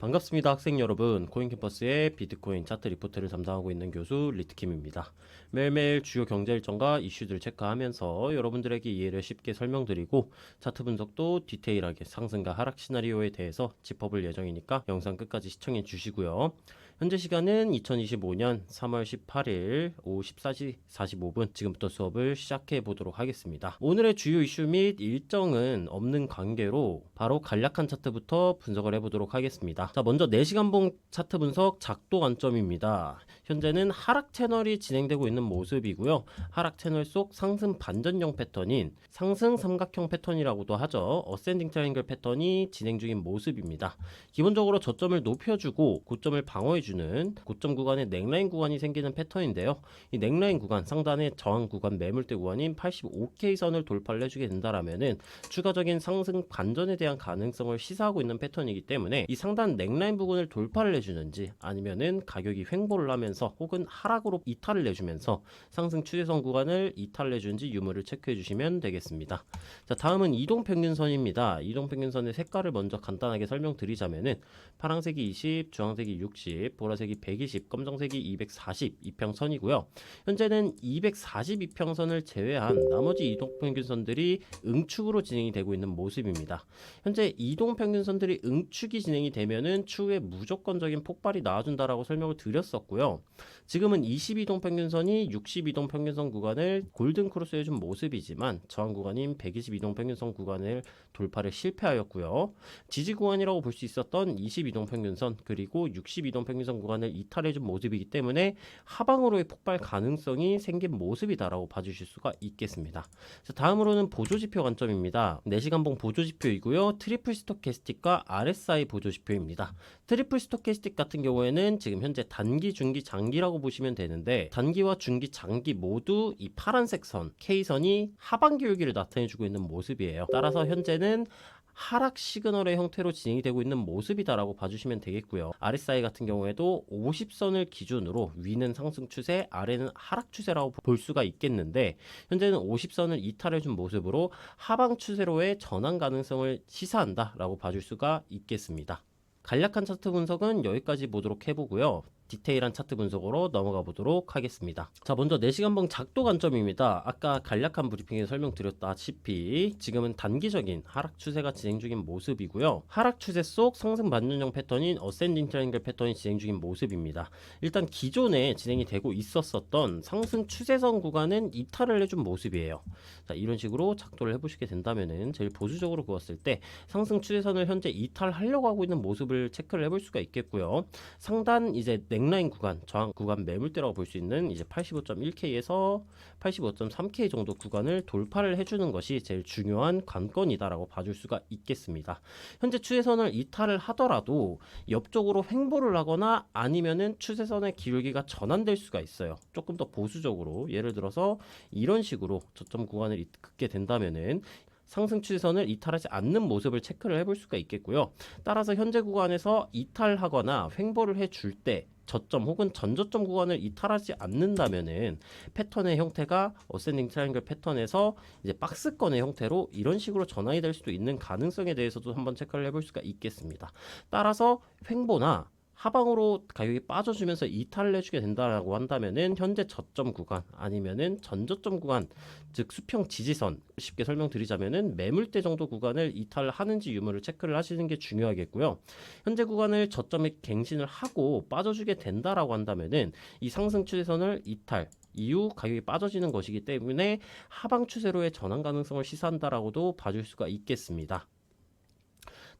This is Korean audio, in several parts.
반갑습니다, 학생 여러분. 코인캠퍼스의 비트코인 차트 리포트를 담당하고 있는 교수 리트킴입니다. 매일매일 주요 경제 일정과 이슈들을 체크하면서 여러분들에게 이해를 쉽게 설명드리고 차트 분석도 디테일하게 상승과 하락 시나리오에 대해서 짚어볼 예정이니까 영상 끝까지 시청해 주시고요. 현재 시간은 2025년 3월 18일 오후 14시 45분, 지금부터 수업을 시작해 보도록 하겠습니다. 오늘의 주요 이슈 및 일정은 없는 관계로 바로 간략한 차트부터 분석을 해보도록 하겠습니다. 자, 먼저 4시간봉 차트 분석 작도 관점입니다. 현재는 하락 채널이 진행되고 있는 모습이고요. 하락 채널 속 상승 반전형 패턴인 상승 삼각형 패턴이라고도 하죠. 어센딩 트라이앵글 패턴이 진행 중인 모습입니다. 기본적으로 저점을 높여주고 고점을 방어해주는 고점 구간에 넥라인 구간이 생기는 패턴인데요. 이 넥라인 구간, 상단의 저항 구간 매물대 구간인 85K 선을 돌파를 해주게 된다라면은 추가적인 상승 반전에 대한 가능성을 시사하고 있는 패턴이기 때문에 이 상단 넥라인 부분을 돌파를 해주는지 아니면은 가격이 횡보를 하면서 혹은 하락으로 이탈을 내주면서 상승 추세선 구간을 이탈을 해주는지 유무를 체크해 주시면 되겠습니다. 자, 다음은 이동평균선입니다. 이동평균선의 색깔을 먼저 간단하게 설명드리자면은 파란색이 20, 주황색이 60, 보라색이 120, 검정색이 240 이평선이고요. 현재는 240 이평선을 제외한 나머지 이동평균선들이 응축으로 진행이 되고 있는 모습입니다. 현재 이동평균선들이 응축이 진행이 되면은 추후에 무조건적인 폭발이 나와준다라고 설명을 드렸었고요. 지금은 22동평균선이 62동평균선 구간을 골든 크로스 해준 모습이지만 저항 구간인 122동평균선 구간을 돌파를 실패하였고요. 지지 구간이라고 볼 수 있었던 22동평균선 그리고 62동평균선 구간을 이탈해준 모습이기 때문에 하방으로의 폭발 가능성이 생긴 모습이다라고 봐주실 수가 있겠습니다. 자, 다음으로는 보조지표 관점입니다. 4시간봉 보조지표이고요. 트리플 스토캐스틱과 RSI 보조지표입니다. 트리플 스토캐스틱 같은 경우에는 지금 현재 단기, 중기, 장기라고 보시면 되는데 단기와 중기, 장기 모두 이 파란색 선, K선이 하방 기울기를 나타내주고 있는 모습이에요. 따라서 현재는 하락 시그널의 형태로 진행이 되고 있는 모습이다라고 봐주시면 되겠고요. RSI 같은 경우에도 50선을 기준으로 위는 상승 추세, 아래는 하락 추세라고 볼 수가 있겠는데 현재는 50선을 이탈해준 모습으로 하방 추세로의 전환 가능성을 시사한다라고 봐줄 수가 있겠습니다. 간략한 차트 분석은 여기까지 보도록 해보고요. 디테일한 차트 분석으로 넘어가 보도록 하겠습니다. 자, 먼저 4시간봉 작도 관점입니다. 아까 간략한 브리핑에 설명드렸다시피 지금은 단기적인 하락 추세가 진행 중인 모습이고요. 하락 추세 속 상승 반전형 패턴인 어센딩 트라이앵글 패턴이 진행 중인 모습입니다. 일단 기존에 진행이 되고 있었던 상승 추세선 구간은 이탈을 해준 모습이에요. 자, 이런 식으로 작도를 해보시게 된다면은 제일 보수적으로 보았을 때 상승 추세선을 현재 이탈하려고 하고 있는 모습을 체크를 해볼 수가 있겠고요. 상단 이제 넥라인 구간, 저항 구간 매물대라고 볼 수 있는 이제 85.1K에서 85.3K 정도 구간을 돌파를 해주는 것이 제일 중요한 관건이다라고 봐줄 수가 있겠습니다. 현재 추세선을 이탈을 하더라도 옆쪽으로 횡보를 하거나 아니면은 추세선의 기울기가 전환될 수가 있어요. 조금 더 보수적으로 예를 들어서 이런 식으로 저점 구간을 긋게 된다면은 상승 추세선을 이탈하지 않는 모습을 체크를 해볼 수가 있겠고요. 따라서 현재 구간에서 이탈하거나 횡보를 해줄 때 저점 혹은 전저점 구간을 이탈하지 않는다면은 패턴의 형태가 어센딩 트라이앵글 패턴에서 이제 박스권의 형태로 이런 식으로 전환이 될 수도 있는 가능성에 대해서도 한번 체크를 해볼 수가 있겠습니다. 따라서 횡보나 하방으로 가격이 빠져주면서 이탈을 해주게 된다라고 한다면은 현재 저점 구간 아니면은 전저점 구간, 즉 수평 지지선, 쉽게 설명드리자면은 매물대 정도 구간을 이탈을 하는지 유무를 체크를 하시는 게 중요하겠고요. 현재 구간을 저점에 갱신을 하고 빠져주게 된다라고 한다면은 이 상승 추세선을 이탈 이후 가격이 빠져지는 것이기 때문에 하방 추세로의 전환 가능성을 시사한다라고도 봐줄 수가 있겠습니다.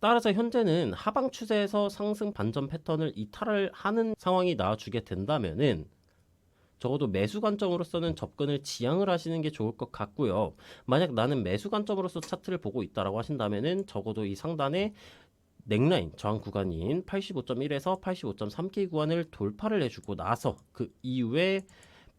따라서 현재는 하방 추세에서 상승 반전 패턴을 이탈을 하는 상황이 나와주게 된다면은 적어도 매수 관점으로서는 접근을 지양을 하시는 게 좋을 것 같고요. 만약 나는 매수 관점으로서 차트를 보고 있다라고 하신다면은 적어도 이 상단에 넥라인 저항 구간인 85.1에서 85.3K 구간을 돌파를 해주고 나서 그 이후에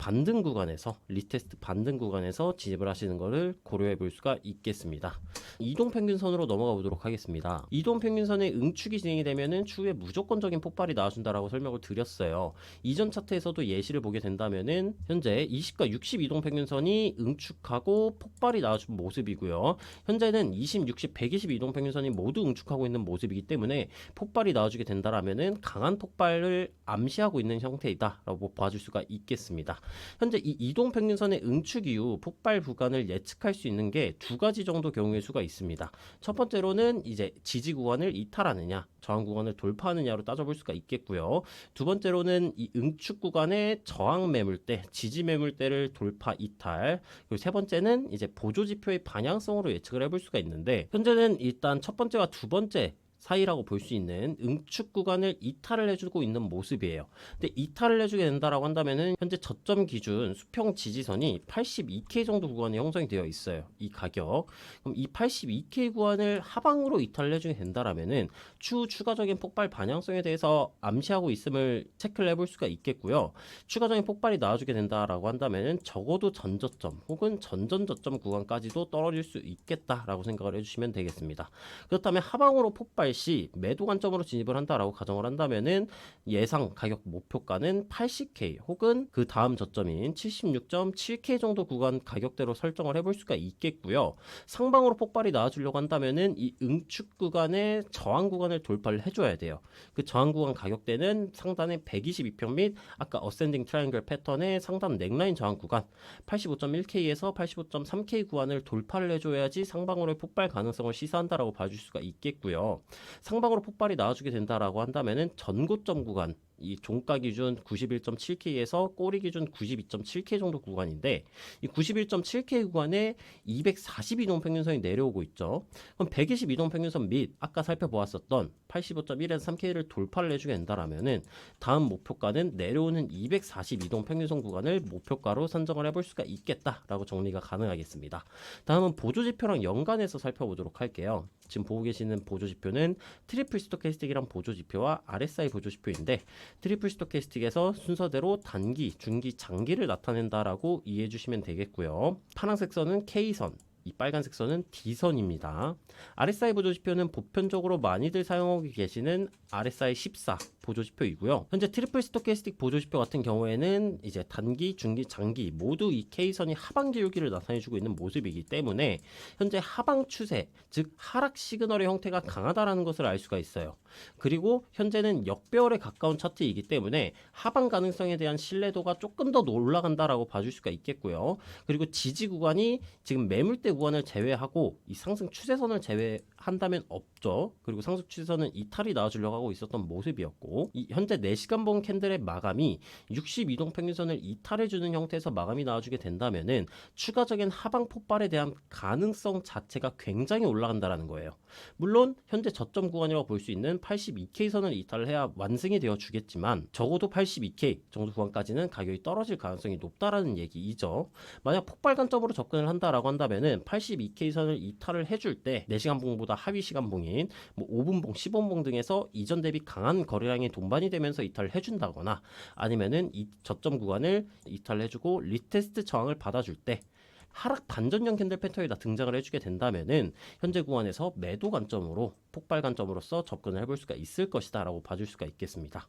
반등 구간에서 리테스트 반등 구간에서 진입을 하시는 것을 고려해 볼 수가 있겠습니다. 이동평균선으로 넘어가 보도록 하겠습니다. 이동평균선의 응축이 진행이 되면은 추후에 무조건적인 폭발이 나와준다라고 설명을 드렸어요. 이전 차트에서도 예시를 보게 된다면은 현재 20과 60 이동평균선이 응축하고 폭발이 나와준 모습이고요. 현재는 20, 60, 120 이동평균선이 모두 응축하고 있는 모습이기 때문에 폭발이 나와주게 된다라면은 강한 폭발을 암시하고 있는 형태이다라고 봐줄 수가 있겠습니다. 현재 이 이동평균선의 응축 이후 폭발 구간을 예측할 수 있는 게 두 가지 정도 경우의 수가 있습니다. 첫 번째로는 이제 지지 구간을 이탈하느냐, 저항 구간을 돌파하느냐로 따져볼 수가 있겠고요. 두 번째로는 이 응축 구간의 저항 매물대, 지지 매물대를 돌파 이탈, 그리고 세 번째는 이제 보조 지표의 방향성으로 예측을 해볼 수가 있는데, 현재는 일단 첫 번째와 두 번째 사이라고 볼 수 있는 응축 구간을 이탈을 해주고 있는 모습이에요. 근데 이탈을 해주게 된다라고 한다면은 현재 저점 기준 수평 지지선이 82K 정도 구간에 형성이 되어 있어요. 이 가격. 그럼 이 82K 구간을 하방으로 이탈을 해주게 된다라면은 추후 추가적인 폭발 반향성에 대해서 암시하고 있음을 체크를 해볼 수가 있겠고요. 추가적인 폭발이 나와주게 된다라고 한다면은 적어도 전저점 혹은 전전저점 구간까지도 떨어질 수 있겠다라고 생각을 해주시면 되겠습니다. 그렇다면 하방으로 폭발 시 매도 관점으로 진입을 한다라고 가정을 한다면은 예상 가격 목표가는 80K 혹은 그 다음 저점인 76.7K 정도 구간 가격대로 설정을 해볼 수가 있겠고요. 상방으로 폭발이 나와주려고 한다면은 이 응축 구간의 저항 구간을 돌파를 해줘야 돼요. 그 저항 구간 가격대는 상단의 122평 및 아까 어센딩 트라이앵글 패턴의 상단 넥라인 저항 구간 85.1K에서 85.3K 구간을 돌파를 해줘야지 상방으로의 폭발 가능성을 시사한다라고 봐줄 수가 있겠고요. 상방으로 폭발이 나와주게 된다라고 한다면은 전고점 구간, 이 종가 기준 91.7K에서 꼬리 기준 92.7K 정도 구간인데, 이 91.7K 구간에 240 이동평균선이 내려오고 있죠. 그럼 120 이동평균선 및 아까 살펴보았었던 85.1에서 3K를 돌파를 해주게 된다라면은 다음 목표가는 내려오는 240 이동평균선 구간을 목표가로 선정을 해볼 수가 있겠다라고 정리가 가능하겠습니다. 다음은 보조지표랑 연관해서 살펴보도록 할게요. 지금 보고 계시는 보조지표는 트리플 스토캐스틱이란 보조지표와 RSI 보조지표인데, 트리플 스토캐스틱에서 순서대로 단기, 중기, 장기를 나타낸다라고 이해해 주시면 되겠고요. 파란색 선은 K선, 이 빨간색 선은 D선입니다. RSI 보조지표는 보편적으로 많이들 사용하고 계시는 RSI 14 보조지표이고요. 현재 트리플 스토캐스틱 보조지표 같은 경우에는 이제 단기, 중기, 장기 모두 이 K선이 하방 기울기를 나타내주고 있는 모습이기 때문에 현재 하방 추세, 즉 하락 시그널의 형태가 강하다라는 것을 알 수가 있어요. 그리고 현재는 역배열에 가까운 차트이기 때문에 하방 가능성에 대한 신뢰도가 조금 더 올라간다라고 봐줄 수가 있겠고요. 그리고 지지 구간이 지금 매물대 구간을 제외하고 이 상승 추세선을 제외한다면 없죠. 그리고 상승 추세선은 이탈이 나와주려고 하고 있었던 모습이었고, 이 현재 4시간 봉 캔들의 마감이 60 이동평균선을 이탈해주는 형태에서 마감이 나와주게 된다면은 추가적인 하방 폭발에 대한 가능성 자체가 굉장히 올라간다라는 거예요. 물론 현재 저점 구간이라고 볼 수 있는 82K 선을 이탈을 해야 완승이 되어 주겠지만 적어도 82K 정도 구간까지는 가격이 떨어질 가능성이 높다라는 얘기이죠. 만약 폭발 관점으로 접근을 한다라고 한다면은 82K 선을 이탈을 해줄 때 4시간 봉보다 하위 시간 봉인 5분 봉, 15분 봉 등에서 이전 대비 강한 거래량이 동반이 되면서 이탈을 해준다거나, 아니면은 이 저점 구간을 이탈을 해주고 리테스트 저항을 받아줄 때 하락 반전형 캔들 패턴이 등장을 해주게 된다면은 현재 구간에서 매도 관점으로 폭발 관점으로서 접근을 해볼 수가 있을 것이다 라고 봐줄 수가 있겠습니다.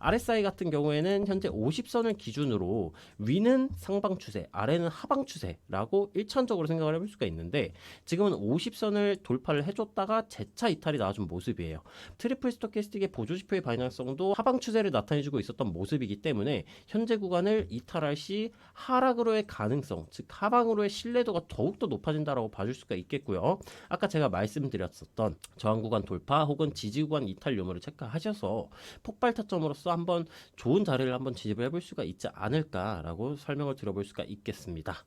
RSI 같은 경우에는 현재 50선을 기준으로 위는 상방 추세, 아래는 하방 추세라고 일차원적으로 생각을 해볼 수가 있는데, 지금은 50선을 돌파를 해줬다가 재차 이탈이 나와준 모습이에요. 트리플 스토캐스틱의 보조지표의 방향성도 하방 추세를 나타내주고 있었던 모습이기 때문에 현재 구간을 이탈할 시 하락으로의 가능성, 즉 하방으로의 신뢰도가 더욱더 높아진다라고 봐줄 수가 있겠고요. 아까 제가 말씀드렸었던 저항 구간 돌파 혹은 지지 구간 이탈 유무를 체크하셔서 폭발 타점으로서 한번 좋은 자리를 한번 진입을 해볼 수가 있지 않을까라고 설명을 드려볼 수가 있겠습니다.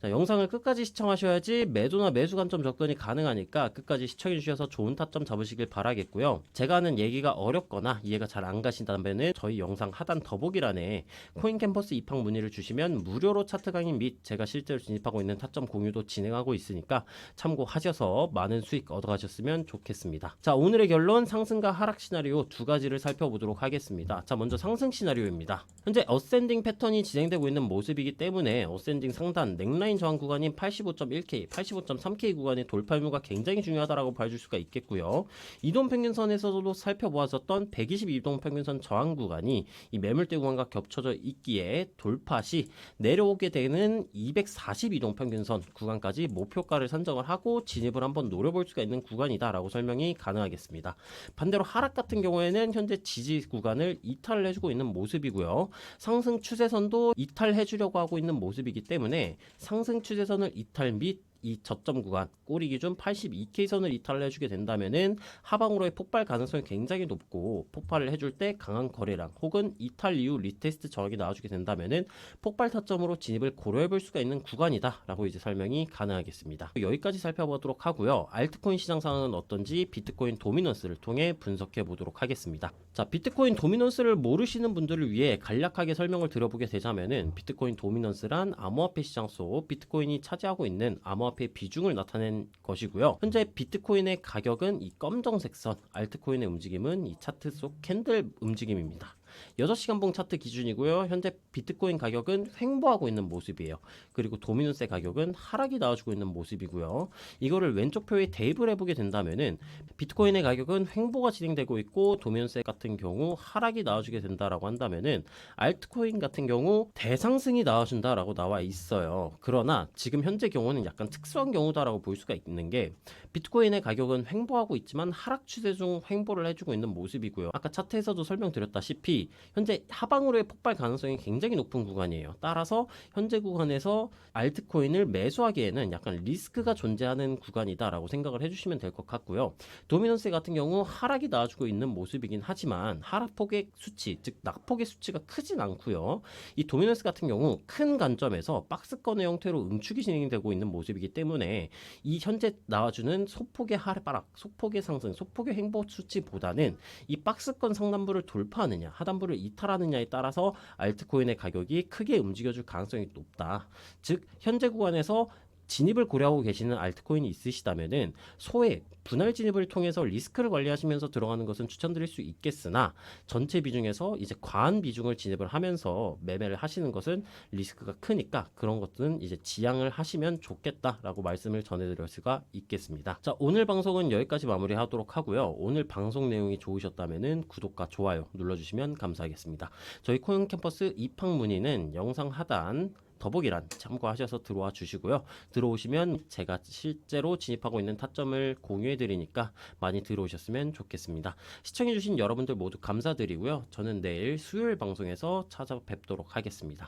자, 영상을 끝까지 시청하셔야지 매도나 매수 관점 접근이 가능하니까 끝까지 시청해 주셔서 좋은 타점 잡으시길 바라겠고요. 제가 하는 얘기가 어렵거나 이해가 잘 안 가신다면은 저희 영상 하단 더보기란에 코인 캠퍼스 입학 문의를 주시면 무료로 차트 강의 및 제가 실제로 진입하고 있는 타점 공유도 진행하고 있으니까 참고하셔서 많은 수익 얻어가셨으면 좋겠습니다. 자, 오늘의 결론 상승과 하락 시나리오 두 가지를 살펴보도록 하겠습니다. 자, 먼저 상승 시나리오입니다. 현재 어센딩 패턴이 진행되고 있는 모습이기 때문에 어센딩 상단 넥라인 저항 구간인 85.1K, 85.3K 구간의 돌파 의무가 굉장히 중요하다라고 봐줄 수가 있겠고요. 이동평균선에서도 살펴보았었던 122이동평균선 저항 구간이 이 매물대 구간과 겹쳐져 있기에 돌파 시 내려오게 되는 242동평균선 구간까지 목표가를 선정을 하고 진입을 한번 노려볼 수가 있는 구간이다라고 설명이 가능하겠습니다. 반대로 하락 같은 경우에는 현재 지지 구간을 이탈을 해주고 있는 모습이고요. 상승 추세선도 이탈해 주려고 하고 있는 모습이기 때문에 상승 추세선을 이탈 및 이 저점 구간 꼬리 기준 82K 선을 이탈을 해주게 된다면은 하방으로의 폭발 가능성이 굉장히 높고 폭발을 해줄 때 강한 거래량 혹은 이탈 이후 리테스트 저항이 나와주게 된다면은 폭발 타점으로 진입을 고려해볼 수가 있는 구간이다라고 이제 설명이 가능하겠습니다. 여기까지 살펴보도록 하고요. 알트코인 시장 상황은 어떤지 비트코인 도미넌스를 통해 분석해 보도록 하겠습니다. 자, 비트코인 도미넌스를 모르시는 분들을 위해 간략하게 설명을 드려보게 되자면은 비트코인 도미넌스란 암호화폐 시장 속 비트코인이 차지하고 있는 암호화폐 비중을 나타낸 것이고요. 현재 비트코인의 가격은 이 검정색 선, 알트코인의 움직임은 이 차트 속 캔들 움직임입니다. 6시간 봉 차트 기준이고요. 현재 비트코인 가격은 횡보하고 있는 모습이에요. 그리고 도미넌스의 가격은 하락이 나와주고 있는 모습이고요. 이거를 왼쪽 표에 대입을 해보게 된다면은 비트코인의 가격은 횡보가 진행되고 있고 도미넌스 같은 경우 하락이 나와주게 된다라고 한다면은 알트코인 같은 경우 대상승이 나와준다라고 나와 있어요. 그러나 지금 현재 경우는 약간 특수한 경우다라고 볼 수가 있는 게 비트코인의 가격은 횡보하고 있지만 하락 추세 중 횡보를 해주고 있는 모습이고요. 아까 차트에서도 설명드렸다시피 현재 하방으로의 폭발 가능성이 굉장히 높은 구간이에요. 따라서 현재 구간에서 알트코인을 매수하기에는 약간 리스크가 존재하는 구간이다라고 생각을 해주시면 될 것 같고요. 도미넌스 같은 경우 하락이 나와주고 있는 모습이긴 하지만 하락폭의 수치, 즉 낙폭의 수치가 크진 않고요. 이 도미넌스 같은 경우 큰 관점에서 박스권의 형태로 응축이 진행되고 있는 모습이기 때문에 이 현재 나와주는 소폭의 하락, 소폭의 상승, 소폭의 횡보 수치보다는 이 박스권 상단부를 돌파하느냐, 하단부를 이탈하느냐에 따라서 알트코인의 가격이 크게 움직여줄 가능성이 높다. 즉 현재 구간에서 진입을 고려하고 계시는 알트코인이 있으시다면은 소액 분할 진입을 통해서 리스크를 관리하시면서 들어가는 것은 추천드릴 수 있겠으나 전체 비중에서 이제 과한 비중을 진입을 하면서 매매를 하시는 것은 리스크가 크니까 그런 것들은 이제 지양을 하시면 좋겠다라고 말씀을 전해드릴 수가 있겠습니다. 자, 오늘 방송은 여기까지 마무리하도록 하고요. 오늘 방송 내용이 좋으셨다면은 구독과 좋아요 눌러주시면 감사하겠습니다. 저희 코인 캠퍼스 입학 문의는 영상 하단 더보기란 참고하셔서 들어와 주시고요. 들어오시면 제가 실제로 진입하고 있는 타점을 공유해 드리니까 많이 들어오셨으면 좋겠습니다. 시청해 주신 여러분들 모두 감사드리고요. 저는 내일 수요일 방송에서 찾아뵙도록 하겠습니다.